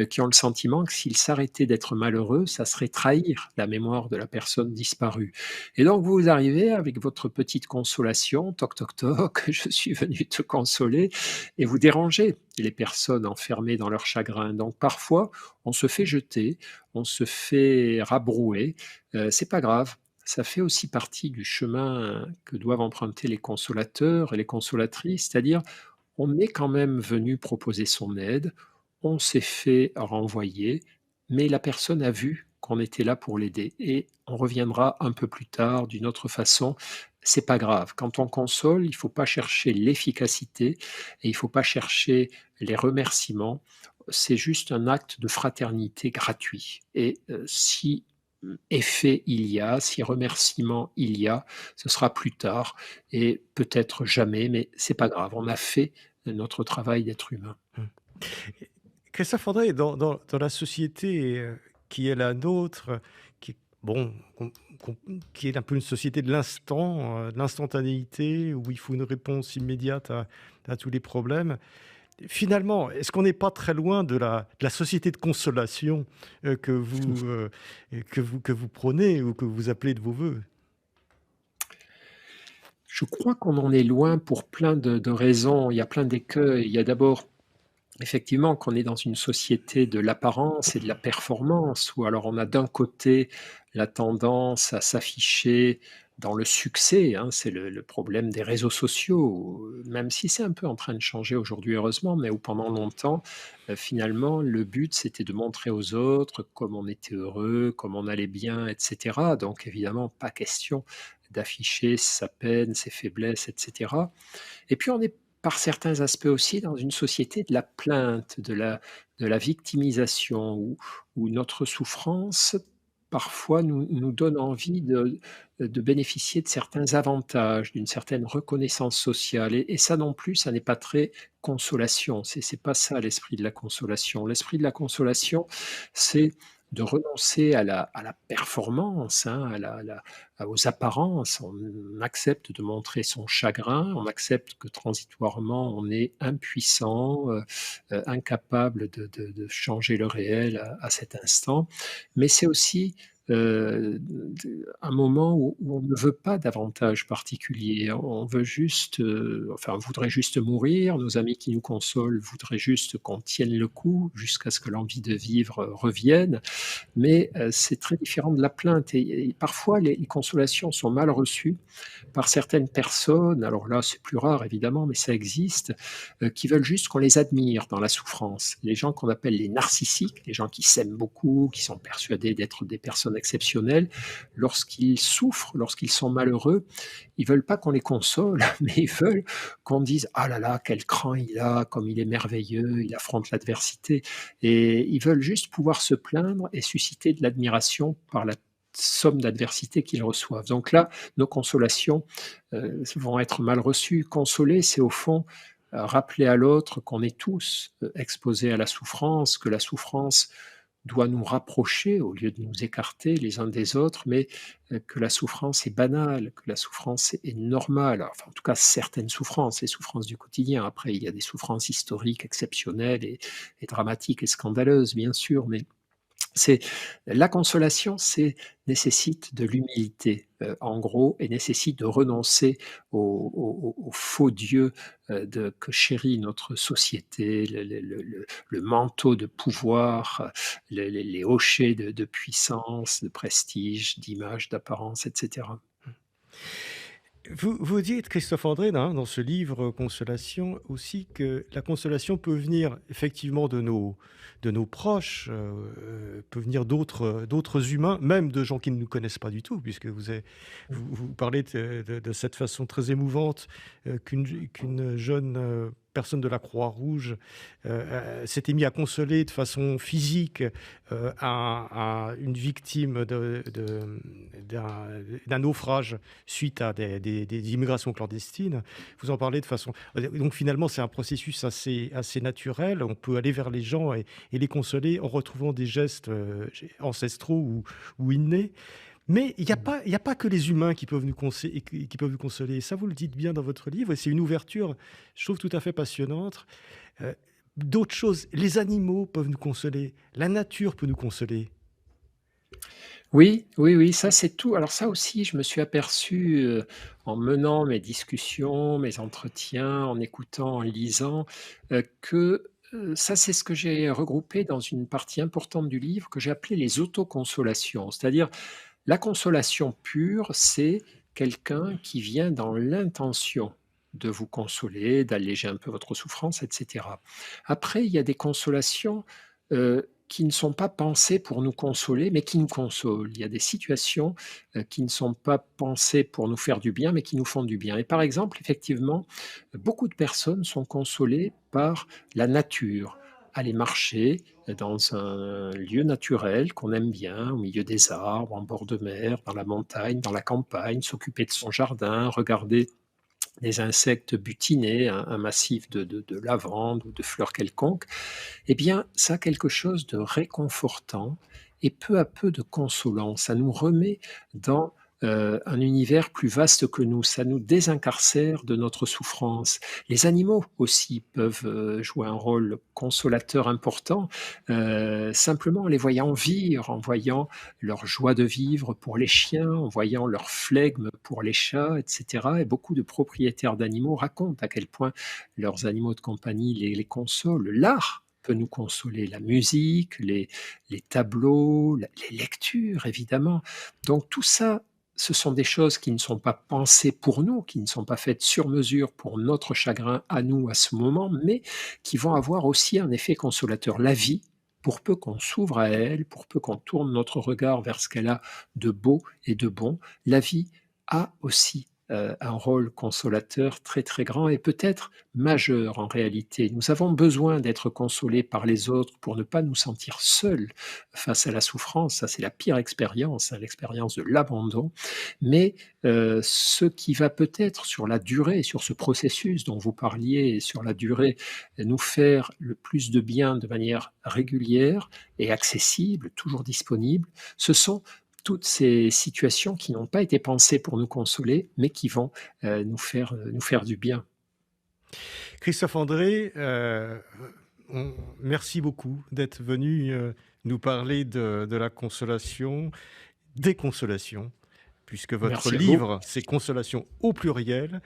qui ont le sentiment que s'ils s'arrêtaient d'être malheureux, ça serait trahir la mémoire de la personne disparue. Et donc vous arrivez avec votre petite consolation, toc toc toc, je suis venu te consoler, et vous dérangez les personnes enfermées dans leur chagrin. Donc parfois, on se fait jeter, on se fait rabrouer, c'est pas grave. Ça fait aussi partie du chemin que doivent emprunter les consolateurs et les consolatrices, c'est-à-dire on est quand même venu proposer son aide, on s'est fait renvoyer, mais la personne a vu qu'on était là pour l'aider et on reviendra un peu plus tard d'une autre façon. C'est pas grave. Quand on console, il faut pas chercher l'efficacité et il faut pas chercher les remerciements. C'est juste un acte de fraternité gratuit. Et si effet il y a, si remerciement il y a, ce sera plus tard et peut-être jamais, mais c'est pas grave. On a fait notre travail d'être humain. Mmh. Christophe André, dans la société, qui est la nôtre, qui bon, qu'on qui est un peu une société de l'instant, de l'instantanéité, où il faut une réponse immédiate à tous les problèmes. Finalement, est-ce qu'on n'est pas très loin de la société de consolation, que vous prônez ou que vous appelez de vos vœux? Je crois qu'on en est loin pour plein de raisons. Il y a plein d'écueils. Il y a d'abord, effectivement, qu'on est dans une société de l'apparence et de la performance, où alors on a d'un côté la tendance à s'afficher dans le succès, hein, c'est le problème des réseaux sociaux, même si c'est un peu en train de changer aujourd'hui, heureusement, mais où pendant longtemps, finalement, le but, c'était de montrer aux autres comme on était heureux, comme on allait bien, et cetera. Donc évidemment, pas question d'afficher sa peine, ses faiblesses, et cetera. Et puis on est par certains aspects aussi dans une société de la plainte, de la victimisation où notre souffrance parfois nous donne envie de bénéficier de certains avantages, d'une certaine reconnaissance sociale et ça non plus, ça n'est pas très consolation. C'est pas ça l'esprit de la consolation. L'esprit de la consolation, c'est de renoncer à la performance, hein, aux apparences. On accepte de montrer son chagrin, on accepte que transitoirement on est impuissant, incapable de changer le réel à cet instant. Mais c'est aussi, un moment où on ne veut pas d'avantages particuliers. On veut juste, enfin on voudrait juste mourir. Nos amis qui nous consolent voudraient juste qu'on tienne le coup jusqu'à ce que l'envie de vivre, revienne. Mais, c'est très différent de la plainte et parfois les consolations sont mal reçues par certaines personnes, alors là, c'est plus rare évidemment, mais ça existe, qui veulent juste qu'on les admire dans la souffrance. Les gens qu'on appelle les narcissiques, les gens qui s'aiment beaucoup, qui sont persuadés d'être des personnes exceptionnelles, lorsqu'ils souffrent, lorsqu'ils sont malheureux, ils veulent pas qu'on les console, mais ils veulent qu'on dise: «Ah là là, quel cran il a, comme il est merveilleux, il affronte l'adversité» et ils veulent juste pouvoir se plaindre et susciter de l'admiration par la somme d'adversité qu'ils reçoivent. Donc là, nos consolations, vont être mal reçues. Consoler, c'est au fond, rappeler à l'autre qu'on est tous, exposés à la souffrance, que la souffrance doit nous rapprocher au lieu de nous écarter les uns des autres, mais que la souffrance est banale, que la souffrance est normale. Enfin, en tout cas, certaines souffrances, les souffrances du quotidien. Après, il y a des souffrances historiques exceptionnelles et dramatiques et scandaleuses, bien sûr, mais La consolation, nécessite de l'humilité, en gros, et nécessite de renoncer au faux Dieu, que chérit notre société, le manteau de pouvoir, les hochets de puissance, de prestige, d'image, d'apparence, et cetera. Vous dites, Christophe André, dans ce livre Consolation, aussi que la consolation peut venir effectivement de nos proches, peut venir d'autres humains, même de gens qui ne nous connaissent pas du tout, puisque vous parlez de cette façon très émouvante qu'une jeune personne de la Croix-Rouge s'était mis à consoler de façon physique une victime d'un naufrage suite à des immigrations clandestines. Vous en parlez de façon... Donc finalement, c'est un processus assez naturel. On peut aller vers les gens et les consoler en retrouvant des gestes ancestraux ou innés. Mais il n'y a pas que les humains qui peuvent nous consoler. Ça, vous le dites bien dans votre livre, et c'est une ouverture, je trouve, tout à fait passionnante. D'autres choses, les animaux peuvent nous consoler, la nature peut nous consoler. Oui, oui, oui, ça c'est tout. Alors ça aussi, je me suis aperçu, en menant mes discussions, mes entretiens, en écoutant, en lisant, que, ça c'est ce que j'ai regroupé dans une partie importante du livre que j'ai appelé les autoconsolations. C'est-à-dire, la consolation pure, c'est quelqu'un qui vient dans l'intention de vous consoler, d'alléger un peu votre souffrance, et cetera. Après, il y a des consolations, qui ne sont pas pensées pour nous consoler, mais qui nous consolent. Il y a des situations, qui ne sont pas pensées pour nous faire du bien, mais qui nous font du bien. Et par exemple, effectivement, beaucoup de personnes sont consolées par la nature. Aller marcher dans un lieu naturel qu'on aime bien, au milieu des arbres, en bord de mer, dans la montagne, dans la campagne, s'occuper de son jardin, regarder des insectes butinés, un massif de lavande ou de fleurs quelconques, eh bien, ça a quelque chose de réconfortant et peu à peu de consolant. Ça nous remet dans un univers plus vaste que nous, ça nous désincarcère de notre souffrance. Les animaux aussi peuvent jouer un rôle consolateur important, simplement en les voyant vivre, en voyant leur joie de vivre pour les chiens, en voyant leur flegme pour les chats, etc. Et beaucoup de propriétaires d'animaux racontent à quel point leurs animaux de compagnie les consolent. L'art peut nous consoler, la musique, les tableaux, les lectures, évidemment. Donc tout ça, ce sont des choses qui ne sont pas pensées pour nous, qui ne sont pas faites sur mesure pour notre chagrin à nous à ce moment, mais qui vont avoir aussi un effet consolateur. La vie, pour peu qu'on s'ouvre à elle, pour peu qu'on tourne notre regard vers ce qu'elle a de beau et de bon, la vie a aussi un rôle consolateur très très grand et peut-être majeur en réalité. Nous avons besoin d'être consolés par les autres pour ne pas nous sentir seuls face à la souffrance. Ça, c'est la pire expérience, hein, l'expérience de l'abandon. Mais ce qui va peut-être sur la durée, sur ce processus dont vous parliez, sur la durée, nous faire le plus de bien de manière régulière et accessible, toujours disponible, ce sont toutes ces situations qui n'ont pas été pensées pour nous consoler, mais qui vont nous faire du bien. Christophe André, merci beaucoup d'être venu nous parler de la consolation, des consolations, puisque votre Merci à vous. livre, c'est Consolation au pluriel,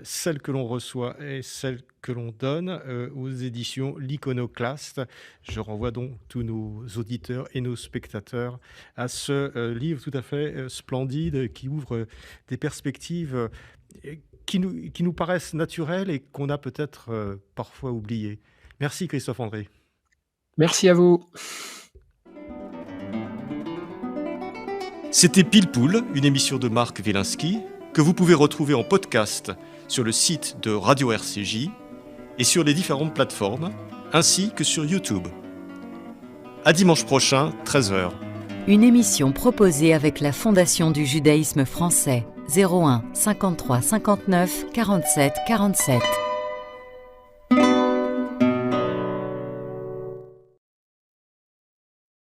celle que l'on reçoit et celle que l'on donne aux éditions L'Iconoclaste. Je renvoie donc tous nos auditeurs et nos spectateurs à ce livre tout à fait splendide qui ouvre des perspectives qui nous paraissent naturelles et qu'on a peut-être parfois oubliées. Merci Christophe André. Merci à vous. C'était Pile Poule, une émission de Marc Wielinski que vous pouvez retrouver en podcast sur le site de Radio RCJ et sur les différentes plateformes, ainsi que sur YouTube. À dimanche prochain, 13h. Une émission proposée avec la Fondation du judaïsme français, 01 53 59 47 47.